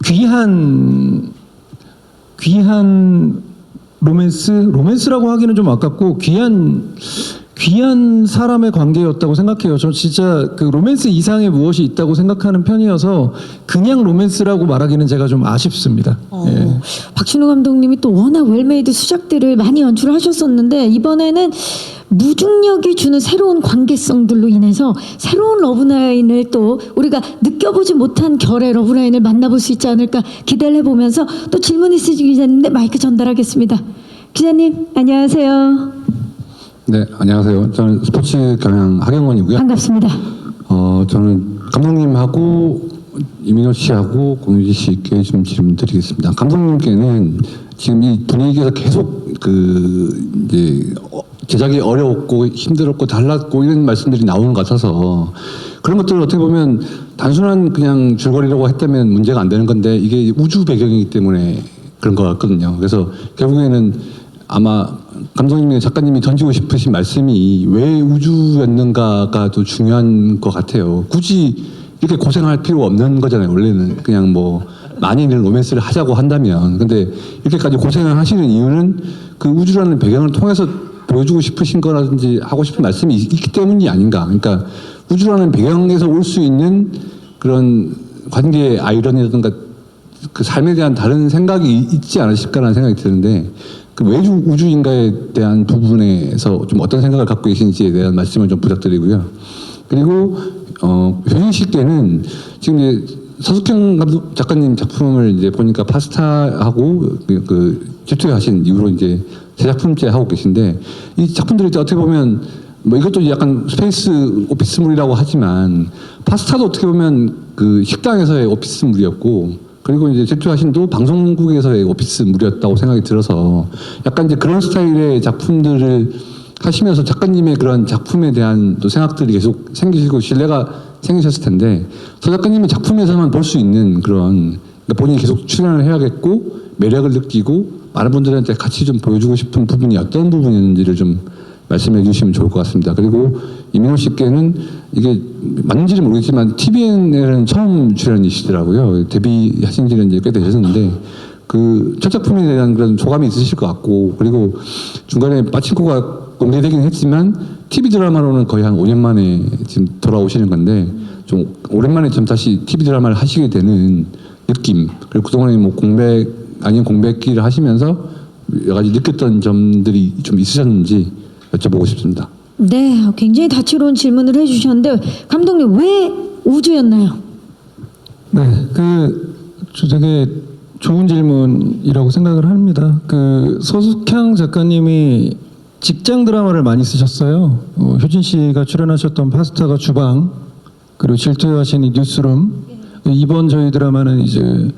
귀한 로맨스라고 하기는 좀 아깝고 귀한 사람의 관계였다고 생각해요. 저 진짜 그 로맨스 이상의 무엇이 있다고 생각하는 편이어서 그냥 로맨스라고 말하기는 제가 좀 아쉽습니다. 예. 박신호 감독님이 또 워낙 웰메이드 수작들을 많이 연출하셨었는데 이번에는 무중력이 주는 새로운 관계성들로 인해서 새로운 러브라인을 또 우리가 느껴보지 못한 결의 러브라인을 만나볼 수 있지 않을까 기대를 해보면서 또 질문 있으신 기자님인데 마이크 전달하겠습니다. 기자님 안녕하세요. 네, 안녕하세요. 저는 스포츠 경영 하경원이고요. 반갑습니다. 저는 감독님하고 이민호 씨하고 공유지 씨께 좀 질문 드리겠습니다. 감독님께는 지금 이 분위기에서 계속 이제 제작이 어려웠고 힘들었고 달랐고 이런 말씀들이 나오는 것 같아서 그런 것들을 어떻게 보면 단순한 그냥 줄거리라고 했다면 문제가 안 되는 건데 이게 우주 배경이기 때문에 그런 것 같거든요. 그래서 결국에는 아마 감독님이 작가님이 던지고 싶으신 말씀이 왜 우주였는가가 더 중요한 것 같아요. 굳이 이렇게 고생할 필요 없는 거잖아요. 원래는 그냥 뭐 만인을 로맨스를 하자고 한다면 근데 이렇게까지 고생을 하시는 이유는 그 우주라는 배경을 통해서 보여주고 싶으신 거라든지 하고 싶은 말씀이 있기 때문이 아닌가. 그러니까 우주라는 배경에서 올 수 있는 그런 관계의 아이러니라든가 그 삶에 대한 다른 생각이 있지 않으실까라는 생각이 드는데 그 왜 우주인가에 대한 부분에서 좀 어떤 생각을 갖고 계신지에 대한 말씀을 좀 부탁드리고요. 그리고 효진 씨께는 지금 이제 서숙형 작가님 작품을 이제 보니까 파스타하고 질투하신 이후로 이제 세 작품째 하고 계신데 이 작품들이 어떻게 보면 뭐 이것도 약간 스페이스 오피스물이라고 하지만 파스타도 어떻게 보면 그 식당에서의 오피스물이었고 그리고 이제 질투하신도 방송국에서의 오피스물이었다고 생각이 들어서 약간 이제 그런 스타일의 작품들을 하시면서 작가님의 그런 작품에 대한 또 생각들이 계속 생기시고 신뢰가 생기셨을 텐데 서 작가님의 작품에서만 볼 수 있는 그런 그러니까 본인이 계속 출연을 해야겠고 매력을 느끼고 많은 분들한테 같이 좀 보여주고 싶은 부분이 어떤 부분이었는지를 좀 말씀해 주시면 좋을 것 같습니다. 그리고 이민호 씨께는 이게 맞는지는 모르겠지만 TVN에는 처음 출연이시더라고요. 데뷔하신 지는 이제 꽤 되셨는데 그 첫 작품에 대한 그런 소감이 있으실 것 같고 그리고 중간에 빠친코가 공개되긴 했지만 TV 드라마로는 거의 한 5년 만에 지금 돌아오시는 건데 좀 오랜만에 좀 다시 TV 드라마를 하시게 되는 느낌 그리고 그동안에 뭐 공백 아닌 공백기를 하시면서 여러 가지 느꼈던 점들이 좀 있으셨는지 여쭤보고 싶습니다. 네, 굉장히 다채로운 질문을 해주셨는데 감독님 왜 우주였나요? 네, 되게 좋은 질문이라고 생각을 합니다. 서숙향 작가님이 직장 드라마를 많이 쓰셨어요. 효진 씨가 출연하셨던 파스타가 주방 그리고 질투하신 뉴스룸 이번 저희 드라마는 이제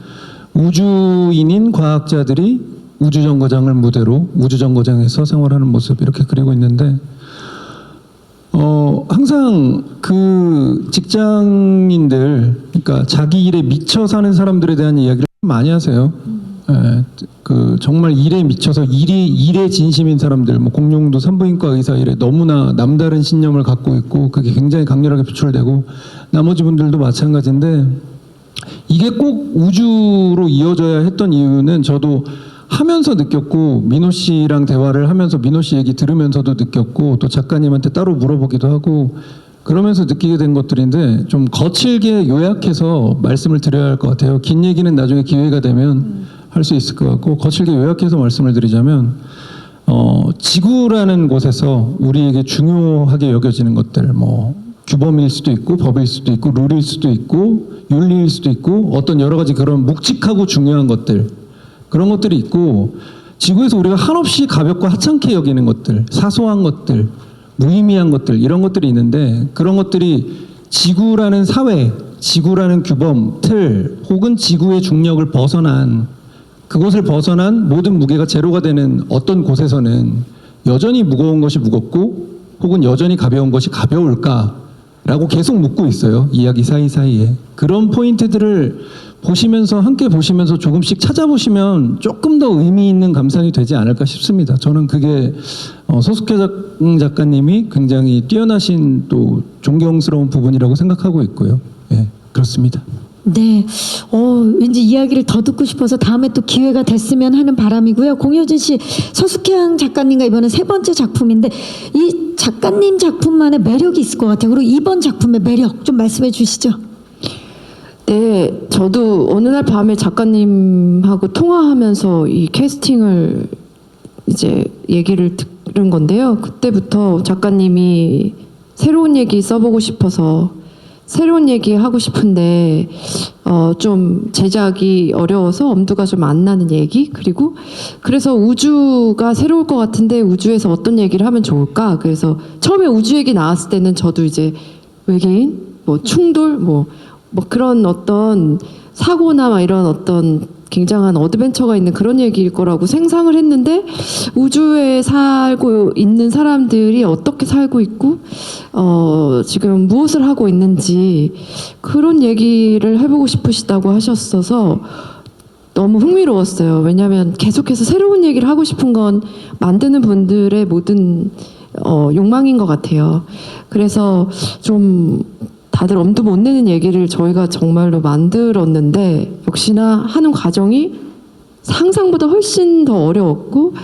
우주인인 과학자들이 우주정거장을 무대로 우주정거장에서 생활하는 모습 이렇게 그리고 있는데 항상 그 직장인들 그러니까 자기 일에 미쳐 사는 사람들에 대한 이야기를 많이 하세요. 예, 정말 일에 미쳐서 일에 진심인 사람들 뭐 공룡도 산부인과 의사 일에 너무나 남다른 신념을 갖고 있고 그게 굉장히 강렬하게 표출되고 나머지 분들도 마찬가지인데 이게 꼭 우주로 이어져야 했던 이유는 저도 하면서 느꼈고 민호 씨랑 대화를 하면서 민호 씨 얘기 들으면서도 느꼈고 또 작가님한테 따로 물어보기도 하고 그러면서 느끼게 된 것들인데 좀 거칠게 요약해서 말씀을 드려야 할 것 같아요. 긴 얘기는 나중에 기회가 되면 할 수 있을 것 같고 거칠게 요약해서 말씀을 드리자면 지구라는 곳에서 우리에게 중요하게 여겨지는 것들 뭐 규범일 수도 있고 법일 수도 있고 룰일 수도 있고 윤리일 수도 있고 어떤 여러 가지 그런 묵직하고 중요한 것들 그런 것들이 있고 지구에서 우리가 한없이 가볍고 하찮게 여기는 것들 사소한 것들 무의미한 것들 이런 것들이 있는데 그런 것들이 지구라는 사회 지구라는 규범 틀 혹은 지구의 중력을 벗어난 그것을 벗어난 모든 무게가 제로가 되는 어떤 곳에서는 여전히 무거운 것이 무겁고 혹은 여전히 가벼운 것이 가벼울까 라고 계속 묻고 있어요. 이야기 사이사이에. 그런 포인트들을 보시면서 함께 보시면서 조금씩 찾아보시면 조금 더 의미 있는 감상이 되지 않을까 싶습니다. 저는 그게 서숙해 작가님이 굉장히 뛰어나신 또 존경스러운 부분이라고 생각하고 있고요. 예, 그렇습니다. 네, 왠지 이야기를 더 듣고 싶어서 다음에 또 기회가 됐으면 하는 바람이고요. 공효진 씨, 서숙향 작가님과 이번에 세 번째 작품인데 이 작가님 작품만의 매력이 있을 것 같아요. 그리고 이번 작품의 매력 좀 말씀해 주시죠. 네, 저도 어느 날 밤에 작가님하고 통화하면서 이 캐스팅을 이제 얘기를 들은 건데요. 그때부터 작가님이 새로운 얘기 써보고 싶어서 새로운 얘기 하고 싶은데 좀 제작이 어려워서 엄두가 좀 안 나는 얘기, 그리고 그래서 우주가 새로울 것 같은데 우주에서 어떤 얘기를 하면 좋을까. 그래서 처음에 우주 얘기 나왔을 때는 저도 이제 외계인, 뭐 충돌, 뭐 그런 어떤 사고나 막 이런 어떤 굉장한 어드벤처가 있는 그런 얘기일 거라고 생각을 했는데, 우주에 살고 있는 사람들이 어떻게 살고 있고 지금 무엇을 하고 있는지 그런 얘기를 해보고 싶으시다고 하셨어서 너무 흥미로웠어요. 왜냐하면 계속해서 새로운 얘기를 하고 싶은 건 만드는 분들의 모든 욕망인 것 같아요. 그래서 좀 다들 엄두 못 내는 얘기를 저희가 정말로 만들었는데 역시나 하는 과정이 상상보다 훨씬 더 어려웠고,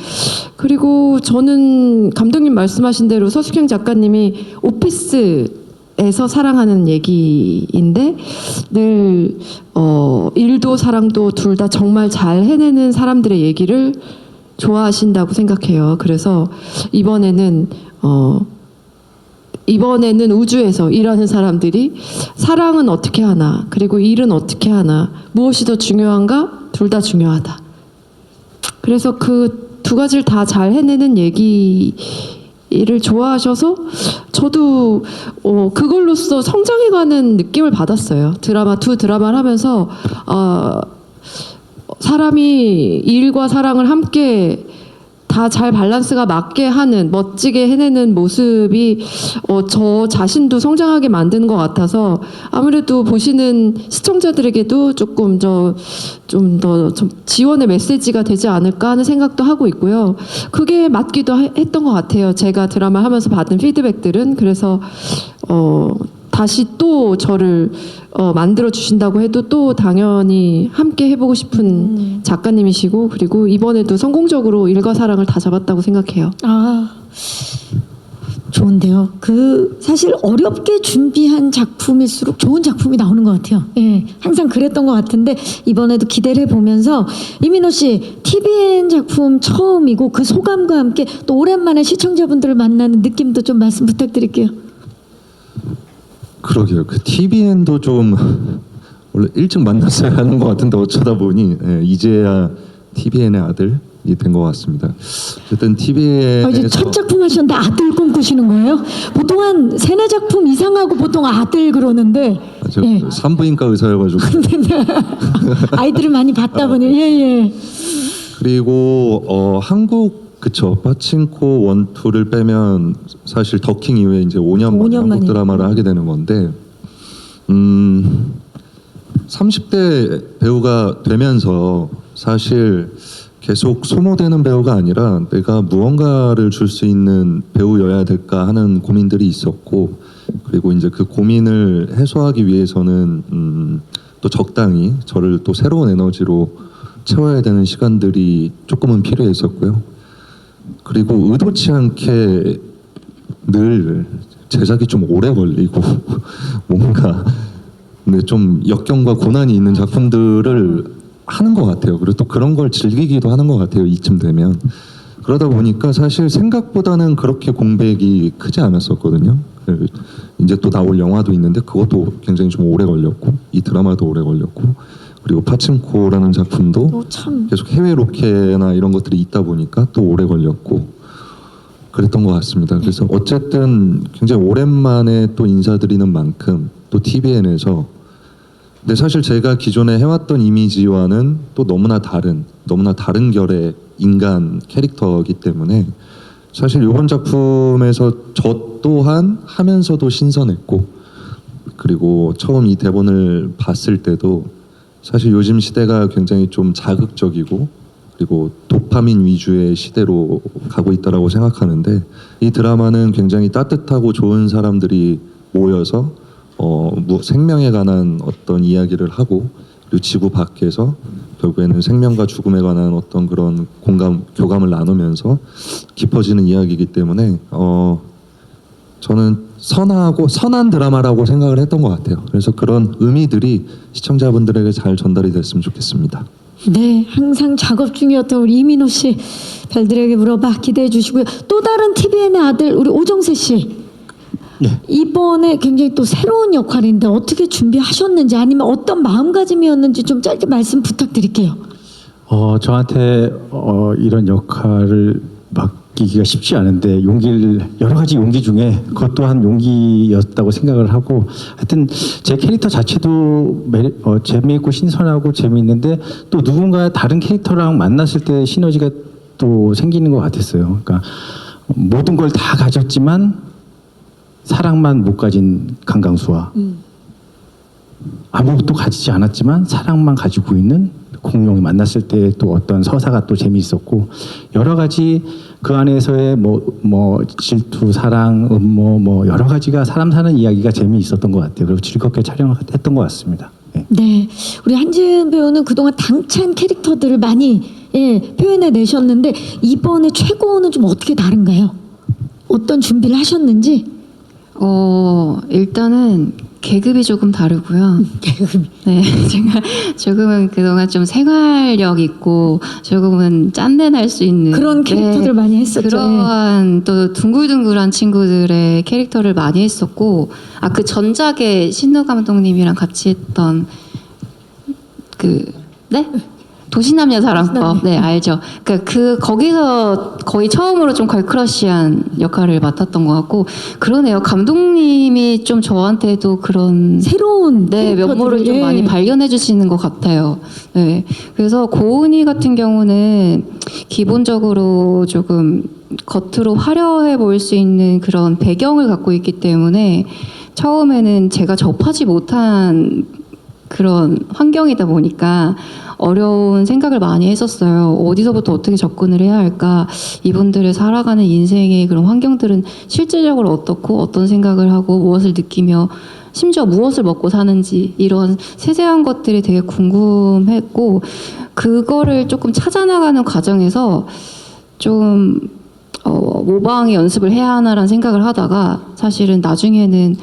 그리고 저는 감독님 말씀하신 대로 서숙향 작가님이 오피스에서 사랑하는 얘기인데 늘 일도 사랑도 둘 다 정말 잘 해내는 사람들의 얘기를 좋아하신다고 생각해요. 그래서 이번에는 우주에서 일하는 사람들이 사랑은 어떻게 하나, 그리고 일은 어떻게 하나, 무엇이 더 중요한가? 둘 다 중요하다. 그래서 그 두 가지를 다 잘 해내는 얘기를 좋아하셔서 저도 그걸로써 성장해가는 느낌을 받았어요. 두 드라마를 하면서 사람이 일과 사랑을 함께 다 잘 밸런스가 맞게 하는, 멋지게 해내는 모습이 저 자신도 성장하게 만드는 것 같아서 아무래도 보시는 시청자들에게도 조금 더 지원의 메시지가 되지 않을까 하는 생각도 하고 있고요. 그게 맞기도 했던 것 같아요. 제가 드라마 하면서 받은 피드백들은. 그래서 다시 또 저를 만들어 주신다고 해도 또 당연히 함께 해보고 싶은 작가님이시고, 그리고 이번에도 성공적으로 일과 사랑을 다 잡았다고 생각해요. 좋은데요. 사실 어렵게 준비한 작품일수록 좋은 작품이 나오는 것 같아요. 예, 항상 그랬던 것 같은데 이번에도 기대를 해보면서 이민호 씨, TVN 작품 처음이고 그 소감과 함께 또 오랜만에 시청자분들을 만나는 느낌도 좀 말씀 부탁드릴게요. 그러게요. 그 TVN도 좀 원래 일찍 만났어야 하는 것 같은데 어쩌다 보니 이제야 TVN의 아들이 된 것 같습니다. 어쨌든 TVN에서 이제 첫 작품 하셨는데 아들 꿈꾸시는 거예요? 보통 한 3-4작품 이상하고 보통 아들 그러는데. 저 산부인과 의사여가지고 아이들을 많이 봤다 보니. 예. 그리고 한국 파친코 1, 2를 빼면 사실 더킹 이후에 이제 5년 만에 한국 드라마를 하게 되는 건데 30대 배우가 되면서 사실 계속 소모되는 배우가 아니라 내가 무언가를 줄 수 있는 배우여야 될까 하는 고민들이 있었고, 그리고 이제 그 고민을 해소하기 위해서는 또 적당히 저를 또 새로운 에너지로 채워야 되는 시간들이 조금은 필요했었고요. 그리고 의도치 않게 늘 제작이 좀 오래 걸리고 뭔가 근데 좀 역경과 고난이 있는 작품들을 하는 것 같아요. 그리고 또 그런 걸 즐기기도 하는 것 같아요. 이쯤 되면. 그러다 보니까 사실 생각보다는 그렇게 공백이 크지 않았었거든요. 이제 또 나올 영화도 있는데 그것도 굉장히 좀 오래 걸렸고, 이 드라마도 오래 걸렸고, 그리고 파친코라는 작품도 계속 해외 로케나 이런 것들이 있다 보니까 또 오래 걸렸고 그랬던 것 같습니다. 그래서 어쨌든 굉장히 오랜만에 또 인사드리는 만큼 또 TVN에서, 근데 사실 제가 기존에 해왔던 이미지와는 또 너무나 다른 결의 인간 캐릭터이기 때문에 사실 이번 작품에서 저 또한 하면서도 신선했고, 그리고 처음 이 대본을 봤을 때도 사실 요즘 시대가 굉장히 좀 자극적이고 그리고 도파민 위주의 시대로 가고 있다라고 생각하는데 이 드라마는 굉장히 따뜻하고 좋은 사람들이 모여서 생명에 관한 어떤 이야기를 하고 그리고 지구 밖에서 결국에는 생명과 죽음에 관한 어떤 그런 교감을 나누면서 깊어지는 이야기이기 때문에 저는 선한 드라마라고 생각을 했던 것 같아요. 그래서 그런 의미들이 시청자분들에게 잘 전달이 됐으면 좋겠습니다. 네, 항상 작업 중이었던 우리 이민호 씨 별들에게 물어봐 기대해 주시고요. 또 다른 TVN의 아들 우리 오정세 씨. 이번에 굉장히 또 새로운 역할인데 어떻게 준비하셨는지 아니면 어떤 마음가짐이었는지 좀 짧게 말씀 부탁드릴게요. 저한테 이런 역할을 맡기기가 쉽지 않은데 여러 가지 용기 중에 그것 또한 용기였다고 생각을 하고 하여튼 제 캐릭터 자체도 재미있고 신선하고 재미있는데 또 누군가 다른 캐릭터랑 만났을 때 시너지가 또 생기는 것 같았어요. 그러니까 모든 걸 다 가졌지만 사랑만 못 가진 강강수와 아무것도 가지지 않았지만 사랑만 가지고 있는 공룡이 만났을 때 또 어떤 서사가 또 재미있었고 여러 가지 그 안에서의 뭐 질투, 사랑, 음모 뭐 여러 가지가 사람 사는 이야기가 재미있었던 것 같아요. 그리고 즐겁게 촬영했던 것 같습니다. 네. 네, 우리 한지은 배우는 그동안 당찬 캐릭터들을 많이 표현해 내셨는데 이번에 최고는 좀 어떻게 다른가요? 어떤 준비를 하셨는지? 일단은 계급이 조금 다르고요. 네, 제가 조금은 그동안 좀 생활력 있고 조금은 짠내 날 수 있는 그런 캐릭터들 많이 했었죠. 그러한 또 둥글둥글한 친구들의 캐릭터를 많이 했었고, 그 전작에 신우 감독님이랑 같이 했던 도시남녀 사랑법, 네 알죠. 거기서 거의 처음으로 좀 걸크러쉬한 역할을 맡았던 것 같고 그러네요. 감독님이 좀 저한테도 그런 새로운 면모를 좀 많이 발견해 주시는 것 같아요. 네, 그래서 고은이 같은 경우는 기본적으로 조금 겉으로 화려해 보일 수 있는 그런 배경을 갖고 있기 때문에 처음에는 제가 접하지 못한 그런 환경이다 보니까 어려운 생각을 많이 했었어요. 어디서부터 어떻게 접근을 해야 할까? 이분들의 살아가는 인생의 그런 환경들은 실질적으로 어떻고 어떤 생각을 하고 무엇을 느끼며 심지어 무엇을 먹고 사는지 이런 세세한 것들이 되게 궁금했고 그거를 조금 찾아나가는 과정에서 좀 모방의 연습을 해야 하나라는 생각을 하다가 사실은 나중에는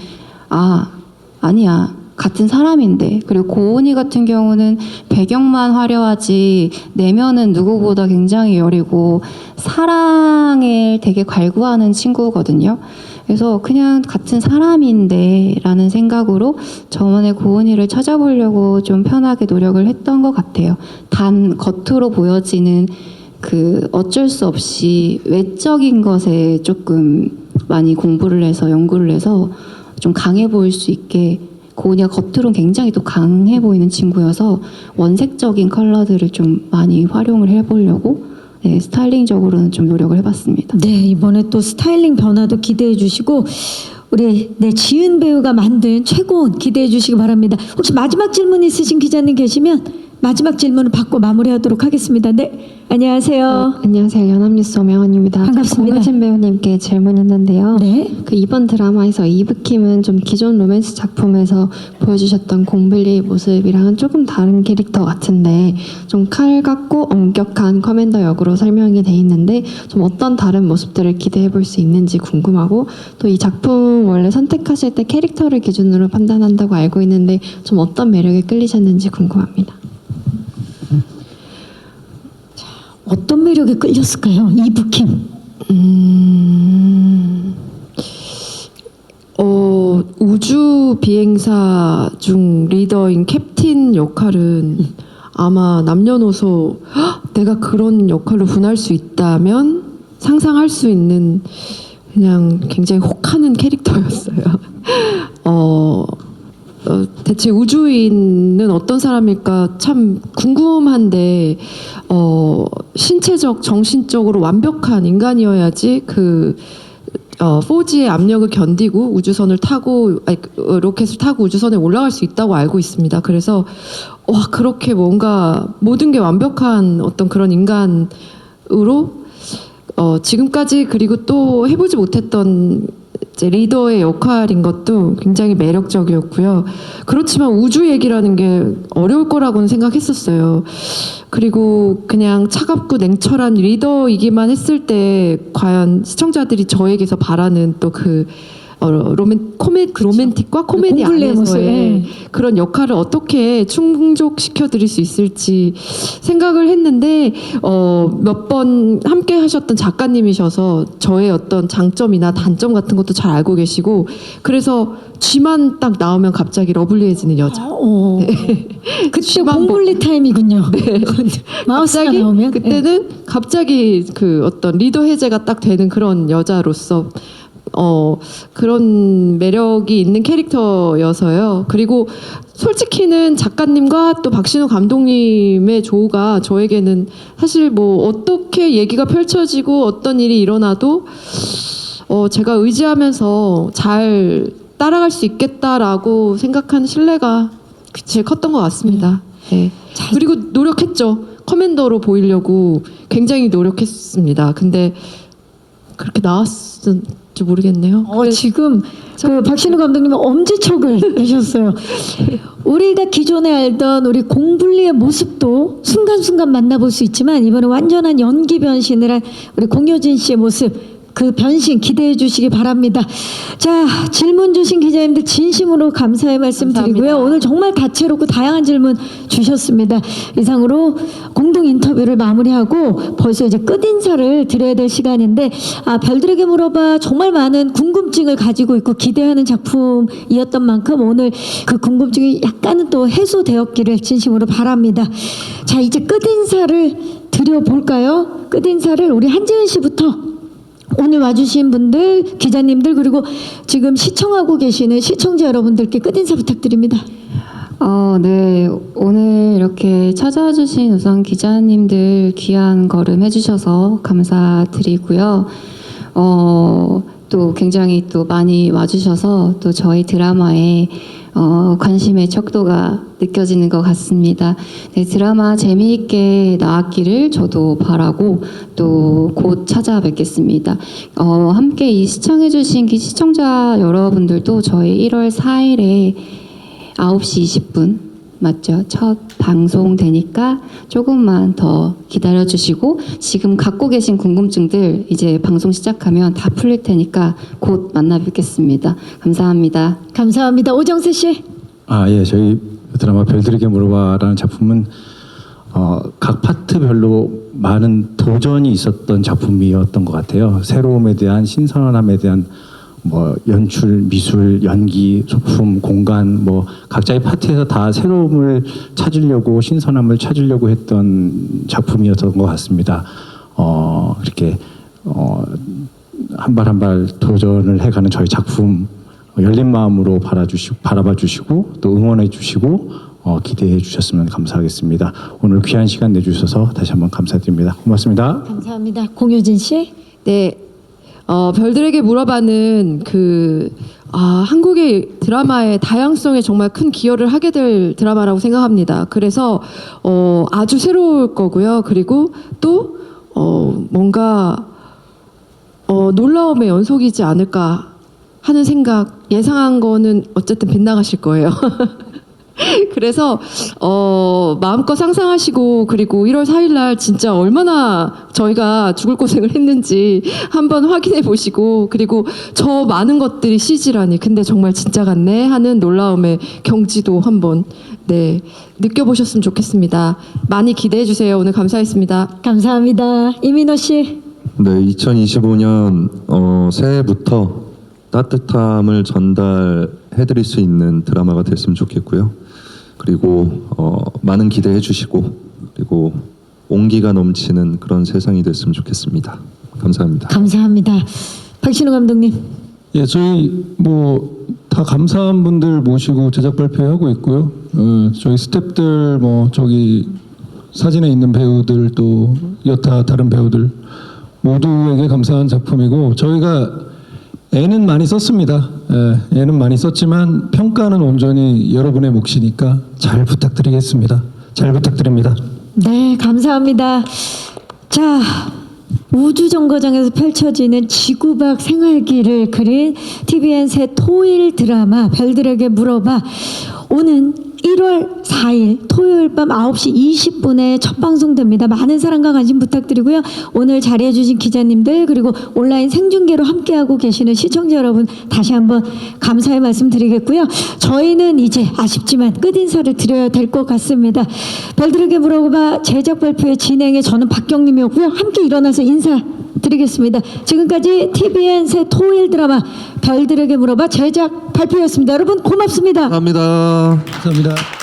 아니야. 같은 사람인데 그리고 고은이 같은 경우는 배경만 화려하지 내면은 누구보다 굉장히 여리고 사랑을 되게 갈구하는 친구거든요. 그래서 그냥 같은 사람인데 라는 생각으로 저만의 고은이를 찾아보려고 좀 편하게 노력을 했던 것 같아요. 단 겉으로 보여지는 어쩔 수 없이 외적인 것에 조금 많이 공부를 해서 연구를 해서 좀 강해 보일 수 있게 고은이가 겉으로는 굉장히 또 강해 보이는 친구여서 원색적인 컬러들을 좀 많이 활용을 해보려고 스타일링적으로는 좀 노력을 해봤습니다. 네, 이번에 또 스타일링 변화도 기대해 주시고 우리 지은 배우가 만든 최고운 기대해 주시기 바랍니다. 혹시 마지막 질문 있으신 기자님 계시면 마지막 질문을 받고 마무리하도록 하겠습니다. 네, 안녕하세요. 안녕하세요. 연합뉴스 오명원입니다. 반갑습니다. 공효진 배우님께 질문 있는데요. 네. 이번 드라마에서 이브킴은 좀 기존 로맨스 작품에서 보여주셨던 공블리의 모습이랑은 조금 다른 캐릭터 같은데 좀 칼 같고 엄격한 커맨더 역으로 설명이 돼 있는데 좀 어떤 다른 모습들을 기대해 볼 수 있는지 궁금하고 또 이 작품 원래 선택하실 때 캐릭터를 기준으로 판단한다고 알고 있는데 좀 어떤 매력에 끌리셨는지 궁금합니다. 어떤 매력에 끌렸을까요? 이브킴. 우주 비행사 중 리더인 캡틴 역할은 아마 남녀노소 내가 그런 역할을 분할 수 있다면 상상할 수 있는 그냥 굉장히 혹하는 캐릭터였어요. 대체 우주인은 어떤 사람일까 참 궁금한데 신체적, 정신적으로 완벽한 인간이어야지 4G의 압력을 견디고 우주선을 타고 로켓을 타고 우주선에 올라갈 수 있다고 알고 있습니다. 그래서 와 그렇게 뭔가 모든 게 완벽한 어떤 그런 인간으로 지금까지 그리고 또 해보지 못했던 이제 리더의 역할인 것도 굉장히 매력적이었고요. 그렇지만 우주 얘기라는 게 어려울 거라고는 생각했었어요. 그리고 그냥 차갑고 냉철한 리더이기만 했을 때 과연 시청자들이 저에게서 바라는 또 그 로맨틱과 코미디 공블리의 모습, 안에서의 예. 그런 역할을 어떻게 충족시켜 드릴 수 있을지 생각을 했는데 몇 번 함께 하셨던 작가님이셔서 저의 어떤 장점이나 단점 같은 것도 잘 알고 계시고 그래서 쥐만 딱 나오면 갑자기 러블리해지는 여자. 그때 공블리 타임이군요. 마우스가 갑자기 나오면 그때는 갑자기 그 어떤 리더 해제가 딱 되는 그런 여자로서 그런 매력이 있는 캐릭터여서요. 그리고 솔직히는 작가님과 또 박신호 감독님의 조가 저에게는 사실 뭐 어떻게 얘기가 펼쳐지고 어떤 일이 일어나도 제가 의지하면서 잘 따라갈 수 있겠다라고 생각하는 신뢰가 제일 컸던 것 같습니다. 네. 그리고 노력했죠. 커맨더로 보이려고 굉장히 노력했습니다. 근데 그렇게 나왔을지 모르겠네요. 지금 그 박신우 감독님은 엄지척을 하셨어요. 우리가 기존에 알던 우리 공블리의 모습도 순간순간 만나볼 수 있지만 이번에 완전한 연기 변신을 한 우리 공효진 씨의 모습 그 변신 기대해 주시기 바랍니다. 자, 질문 주신 기자님들 진심으로 감사의 말씀 드리고요. 오늘 정말 다채롭고 다양한 질문 주셨습니다. 이상으로 공동 인터뷰를 마무리하고 벌써 이제 끝인사를 드려야 될 시간인데 별들에게 물어봐 정말 많은 궁금증을 가지고 있고 기대하는 작품이었던 만큼 오늘 그 궁금증이 약간은 또 해소되었기를 진심으로 바랍니다. 자, 이제 끝인사를 드려볼까요? 끝인사를 우리 한지은 씨부터 오늘 와주신 분들, 기자님들 그리고 지금 시청하고 계시는 시청자 여러분들께 끝인사 부탁드립니다. 네. 오늘 이렇게 찾아주신 우선 기자님들 귀한 걸음 해주셔서 감사드리고요. 또 굉장히 또 많이 와주셔서 또 저희 드라마에 관심의 척도가 느껴지는 것 같습니다. 네, 드라마 재미있게 나왔기를 저도 바라고 또 곧 찾아뵙겠습니다. 함께 이 시청해주신 시청자 여러분들도 저희 1월 4일에 9시 20분 맞죠? 첫 방송 되니까 조금만 더 기다려주시고 지금 갖고 계신 궁금증들 이제 방송 시작하면 다 풀릴 테니까 곧 만나 뵙겠습니다. 감사합니다. 감사합니다. 오정세 씨. 예, 저희 드라마 별들에게 물어봐라는 작품은 각 파트별로 많은 도전이 있었던 작품이었던 것 같아요. 새로움에 대한 신선함에 대한 뭐 연출, 미술, 연기, 소품, 공간 뭐 각자의 파트에서 다 새로움을 찾으려고 신선함을 찾으려고 했던 작품이었던 것 같습니다. 이렇게 한 발 한 발 도전을 해가는 저희 작품 열린 마음으로 바라봐 주시고 또 응원해 주시고 기대해 주셨으면 감사하겠습니다. 오늘 귀한 시간 내주셔서 다시 한번 감사드립니다. 고맙습니다. 감사합니다. 공효진 씨. 네. 별들에게 물어봐는 한국의 드라마의 다양성에 정말 큰 기여를 하게 될 드라마라고 생각합니다. 그래서 아주 새로울 거고요. 그리고 또 뭔가 놀라움의 연속이지 않을까 하는 생각, 예상한 거는 어쨌든 빗나가실 거예요. 그래서 마음껏 상상하시고 그리고 1월 4일 날 진짜 얼마나 저희가 죽을 고생을 했는지 한번 확인해 보시고 그리고 저 많은 것들이 CG라니 근데 정말 진짜 같네 하는 놀라움의 경지도 한번 느껴보셨으면 좋겠습니다. 많이 기대해 주세요. 오늘 감사했습니다. 감사합니다. 이민호 씨. 네, 2025년 새해부터 따뜻함을 전달해드릴 수 있는 드라마가 됐으면 좋겠고요. 그리고 많은 기대해 주시고 그리고 온기가 넘치는 그런 세상이 됐으면 좋겠습니다. 감사합니다. 감사합니다. 박신우 감독님. 예, 저희 뭐 다 감사한 분들 모시고 제작 발표하고 있고요. 저희 스태프들 뭐 저기 사진에 있는 배우들 또 여타 다른 배우들 모두에게 감사한 작품이고 저희가 애는 많이 썼습니다. 애는 많이 썼지만 평가는 온전히 여러분의 몫이니까 잘 부탁드리겠습니다. 잘 부탁드립니다. 네, 감사합니다. 자, 우주정거장에서 펼쳐지는 지구밖 생활기를 그린 TVN 새 토일 드라마 별들에게 물어봐. 오는 1월 4일 토요일 밤 9시 20분에 첫 방송됩니다. 많은 사랑과 관심 부탁드리고요. 오늘 자리해 주신 기자님들 그리고 온라인 생중계로 함께하고 계시는 시청자 여러분 다시 한번 감사의 말씀 드리겠고요. 저희는 이제 아쉽지만 끝인사를 드려야 될 것 같습니다. 별들에게 물어봐 제작 발표의 진행에 저는 박경림이었고요. 함께 일어나서 인사드리겠습니다. 지금까지 TVN 새 토일 드라마 별들에게 물어봐 제작 발표였습니다. 여러분 고맙습니다. 감사합니다. 감사합니다.